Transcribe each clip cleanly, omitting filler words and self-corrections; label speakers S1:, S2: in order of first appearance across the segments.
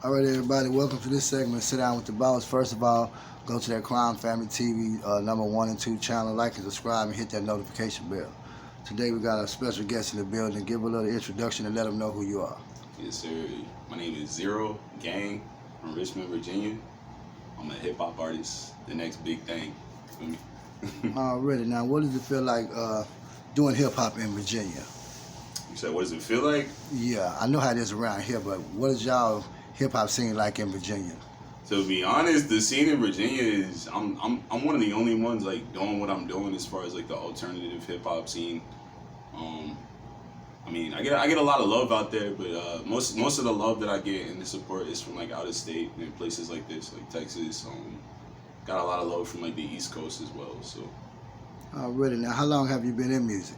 S1: All right, everybody, welcome to this segment, Sit Down with the Boss. First of all, go to that Crime Family TV number 1 and 2 channel, like and subscribe, and hit that notification bell. Today we got a special guest in the building. Give a little introduction and let them know who you are.
S2: Yes, sir. My name is Xero Gangg from Richmond, Virginia. I'm a hip-hop artist, the next big thing. Feel me?
S1: Already. Now, what does it feel like doing hip-hop in Virginia?
S2: You said, what does it feel like?
S1: Yeah, I know how it is around here, but what is y'all hip-hop scene like in Virginia?
S2: To be honest, the scene in Virginia is, I'm one of the only ones like doing what I'm doing as far as like the alternative hip-hop scene. I mean, I get a lot of love out there, but most of the love that I get and the support is from like out of state and places like this, like Texas. Got a lot of love from like the East Coast as well. So.
S1: Already. Now, how long have you been in music?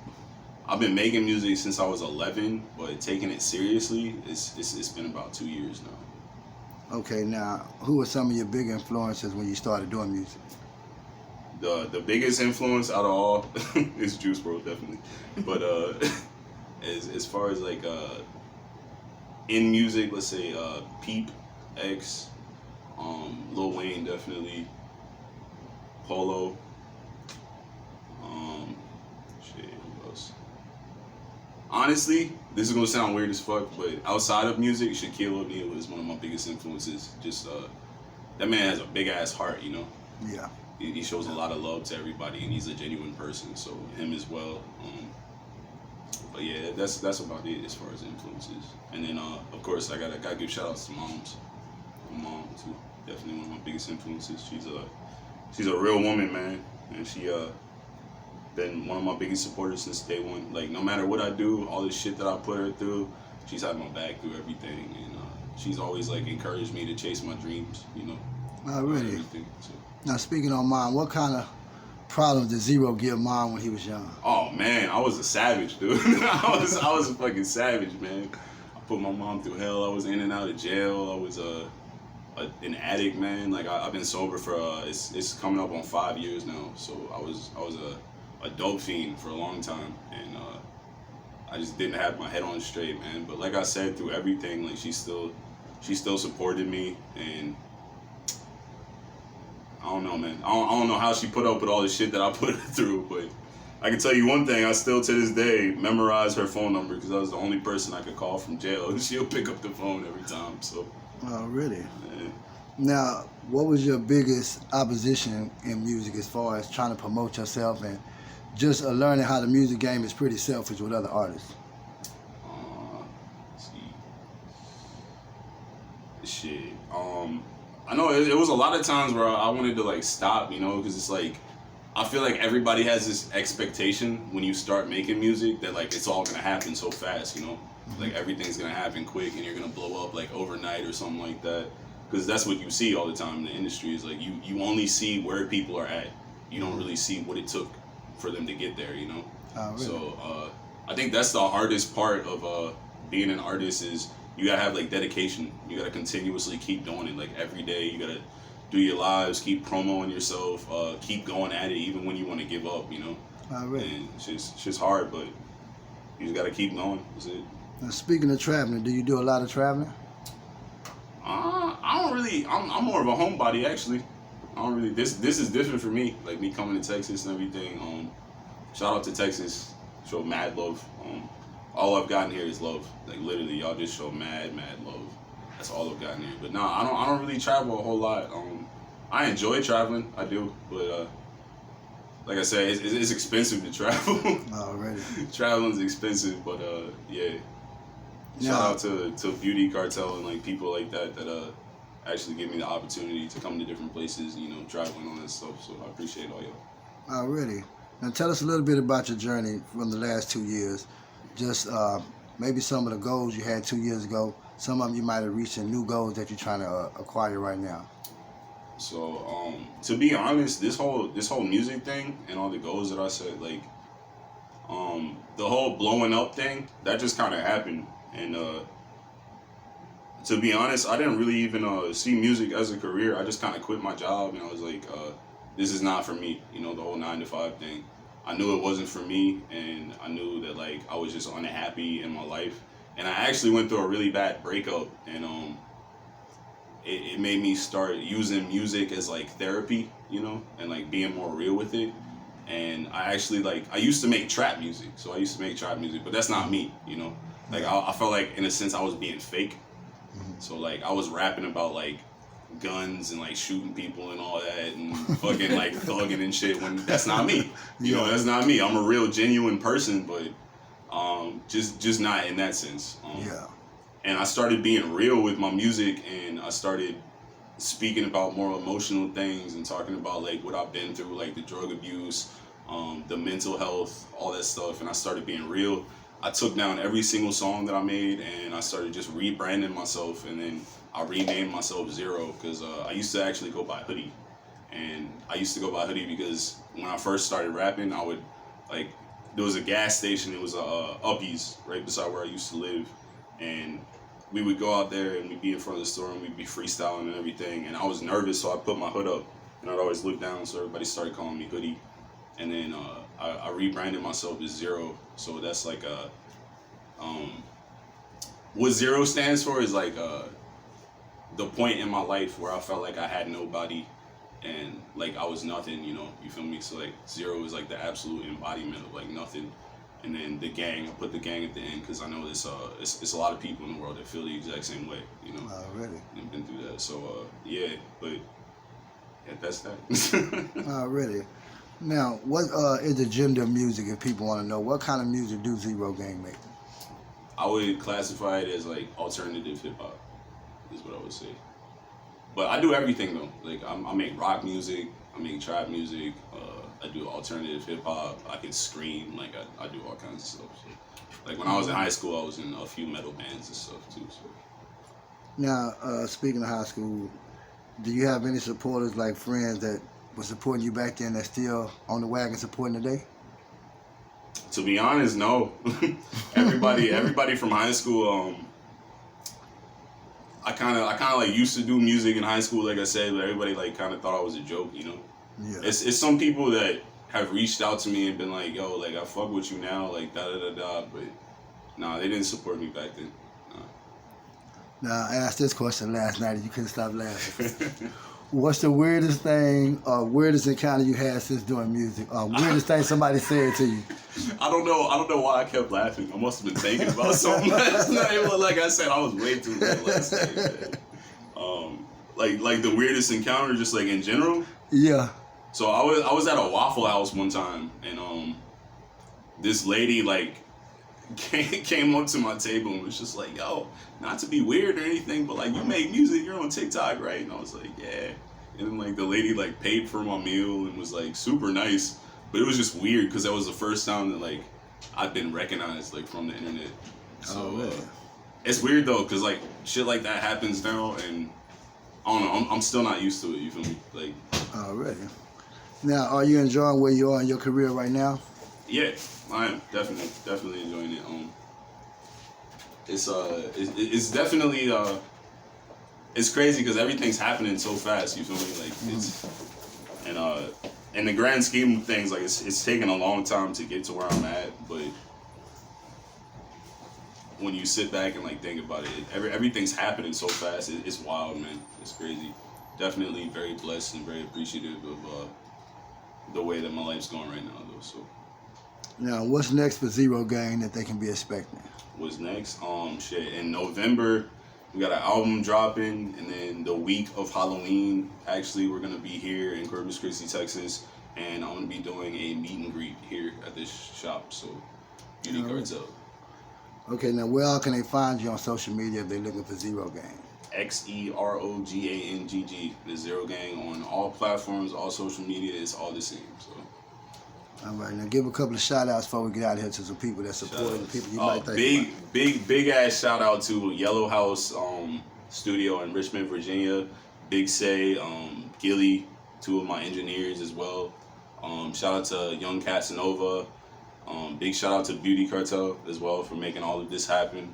S2: I've been making music since I was 11, but taking it seriously, it's been about 2 years now.
S1: Okay. Now, who were some of your big influences when you started doing music?
S2: The biggest influence out of all is Juice WRLD, definitely. But as far as like in music, let's say Peep, X, Lil Wayne definitely, Polo, who else? Honestly, this is gonna sound weird as fuck, but outside of music, Shaquille O'Neal is one of my biggest influences. Just that man has a big ass heart, you know.
S1: Yeah.
S2: He shows a lot of love to everybody, and he's a genuine person. So him as well. But yeah, that's about it as far as influences. And then of course I gotta give shout outs to moms. My mom too, definitely one of my biggest influences. She's a real woman, man, and she been one of my biggest supporters since day one. Like no matter what I do, all this shit that I put her through, she's had my back through everything, and she's always like encouraged me to chase my dreams, you know.
S1: Really?
S2: Everything. So.
S1: Now, speaking on mom, what kind of problems did Xero give mom when he was young?
S2: Oh man, I was a savage, dude. I was a fucking savage, man. I put my mom through hell. I was in and out of jail. I was an addict, man. Like I've been sober for it's coming up on 5 years now. So I was a dope fiend for a long time, and I just didn't have my head on straight, man. But like I said, through everything, like she still supported me, and I don't know, man. I don't know how she put up with all the shit that I put her through, but I can tell you one thing. I still, to this day, memorize her phone number because I was the only person I could call from jail. She'll pick up the phone every time, so.
S1: Oh, really?
S2: Yeah.
S1: Now, what was your biggest opposition in music as far as trying to promote yourself and just learning how the music game is pretty selfish with other artists?
S2: Let's see. Shit. I know it was a lot of times where I wanted to like stop, you know, because it's like I feel like everybody has this expectation when you start making music that like it's all gonna happen so fast, you know, like everything's gonna happen quick and you're gonna blow up like overnight or something like that, because that's what you see all the time in the industry is like you only see where people are at, you don't really see what it took for them to get there, you know.
S1: Really?
S2: So I think that's the hardest part of being an artist is you gotta have like dedication. You gotta continuously keep doing it. Like every day, you gotta do your lives, keep promoting yourself, keep going at it even when you want to give up. You know.
S1: Really?
S2: And it's just hard, but you just gotta keep going. That's it.
S1: Now, speaking of traveling, do you do a lot of traveling?
S2: I don't really. I'm more of a homebody actually. I don't really. This is different for me. Like me coming to Texas and everything. Shout out to Texas. Show mad love. All I've gotten here is love. Like literally, y'all just show mad love. That's all I've gotten here. But no, I don't really travel a whole lot. I enjoy traveling, I do, but like I said, it's expensive to travel.
S1: Already.
S2: Traveling's expensive, but yeah. Shout out to Beauty Cartel and like people like that actually give me the opportunity to come to different places, you know, traveling on that stuff. So I appreciate all y'all.
S1: Already. Now tell us a little bit about your journey from the last 2 years. Just maybe some of the goals you had 2 years ago. Some of them you might have reached, and new goals that you're trying to acquire right now.
S2: So to be honest, this whole music thing and all the goals that I said, like the whole blowing up thing, that just kind of happened. And to be honest, I didn't really even see music as a career. I just kind of quit my job and I was like, this is not for me. You know, the whole 9-to-5 thing. I knew it wasn't for me, and I knew that like I was just unhappy in my life. And I actually went through a really bad breakup, and it made me start using music as like therapy, you know, and like being more real with it. And I actually like, I used to make trap music, but that's not me, you know. Like I felt like in a sense I was being fake. So like I was rapping about like guns and like shooting people and all that and fucking like thugging and shit when that's not me. You know, that's not me. I'm a real genuine person, but just not in that sense. And I started being real with my music, and I started speaking about more emotional things and talking about like what I've been through, like the drug abuse, the mental health, all that stuff. And I started being real. I took down every single song that I made, and I started just rebranding myself. And then I renamed myself Xero because I used to actually go by Hoodie. And I used to go by Hoodie because when I first started rapping, I would like, there was a gas station. It was Uppies right beside where I used to live, and we would go out there and we'd be in front of the store and we'd be freestyling and everything. And I was nervous, so I put my hood up and I'd always look down, so everybody started calling me Hoodie. And then I rebranded myself as Xero. So that's like what Xero stands for is like the point in my life where I felt like I had nobody and like I was nothing, you know, you feel me? So like Xero is like the absolute embodiment of like nothing. And then the gang, I put the gang at the end because I know it's a lot of people in the world that feel the exact same way, you know.
S1: Really?
S2: And been through that. So yeah, but yeah, that's that.
S1: Really? Now, what is the gender of music? If people want to know, what kind of music do Xero Gangg make?
S2: I would classify it as like alternative hip hop, is what I would say. But I do everything though. Like I make rock music, I make trap music. I do alternative hip hop. I can scream. Like I do all kinds of stuff. So, like when I was in high school, I was in a few metal bands and stuff too. So.
S1: Now, speaking of high school, do you have any supporters, like friends that were supporting you back then, that's still on the wagon supporting today?
S2: To be honest, no. everybody from high school. I kind of like used to do music in high school, like I said, but everybody like kind of thought I was a joke, you know. Yeah. It's some people that have reached out to me and been like, yo, like I fuck with you now, like da da da da, but nah, they didn't support me back then. Nah.
S1: Now I asked this question last night and you couldn't stop laughing. What's the weirdest thing or weirdest encounter you had since doing music? Weirdest thing somebody said to you?
S2: I don't know why I kept laughing. I must have been thinking about something last night. But like I said, I was way too late last night. Like the weirdest encounter, just like in general.
S1: Yeah.
S2: So I was at a Waffle House one time, and this lady like came up to my table and was just like, yo, not to be weird or anything, but like you make music, you're on TikTok, right? And I was like, yeah. And then like the lady like paid for my meal and was like super nice, but it was just weird because that was the first time that like I've been recognized like from the internet. So it's weird though, because like shit like that happens now, and I don't know, I'm still not used to it. You feel me? Like.
S1: Already. Now, are you enjoying where you are in your career right now?
S2: Yeah, I am definitely enjoying it. It's definitely it's crazy because everything's happening so fast. You feel me? Like it's and in the grand scheme of things, like it's taken a long time to get to where I'm at, but when you sit back and like think about it, everything's happening so fast. It's wild, man. It's crazy. Definitely very blessed and very appreciative of the way that my life's going right now, though. So.
S1: Now, what's next for Xero Gangg that they can be expecting?
S2: What's next? Shit. In November, we got an album dropping, and then the week of Halloween, actually, we're gonna be here in Corpus Christi, Texas, and I'm gonna be doing a meet and greet here at this shop. So, Beauty Cartel.
S1: Okay, now where all can they find you on social media if they're looking for Xero Gangg?
S2: XeroGangg, the Xero Gangg on all platforms, all social media. It's all the same. So.
S1: All right, now give a couple of shout outs before we get out of here to some people that support the people you might think
S2: big ass shout out to Yellow House Studio in Richmond, Virginia. Big Say, Gilly, two of my engineers as well. Shout out to Young Casanova. Big shout out to Beauty Cartel as well for making all of this happen.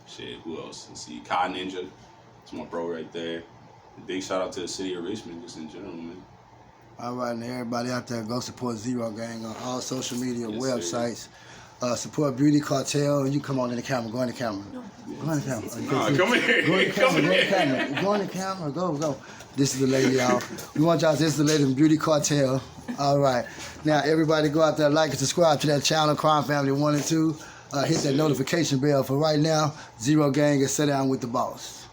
S2: Shit, who else? Let's see, Cotton Ninja. It's my bro right there. Big shout out to the city of Richmond just in general, man.
S1: All right, and everybody out there, go support Xero Gangg on all social media websites. Support Beauty Cartel. You come on in the camera. Go in the camera. Go in the camera.
S2: Nah, come here.
S1: Go in the camera. Go in the camera. Go in the camera. Go. This is the lady, y'all. We want y'all. This is the lady from Beauty Cartel. All right. Now everybody go out there, like and subscribe to that channel, Crime Family 1 and 2. Hit that notification bell. For right now, Xero Gangg and Sit Down with the Boss.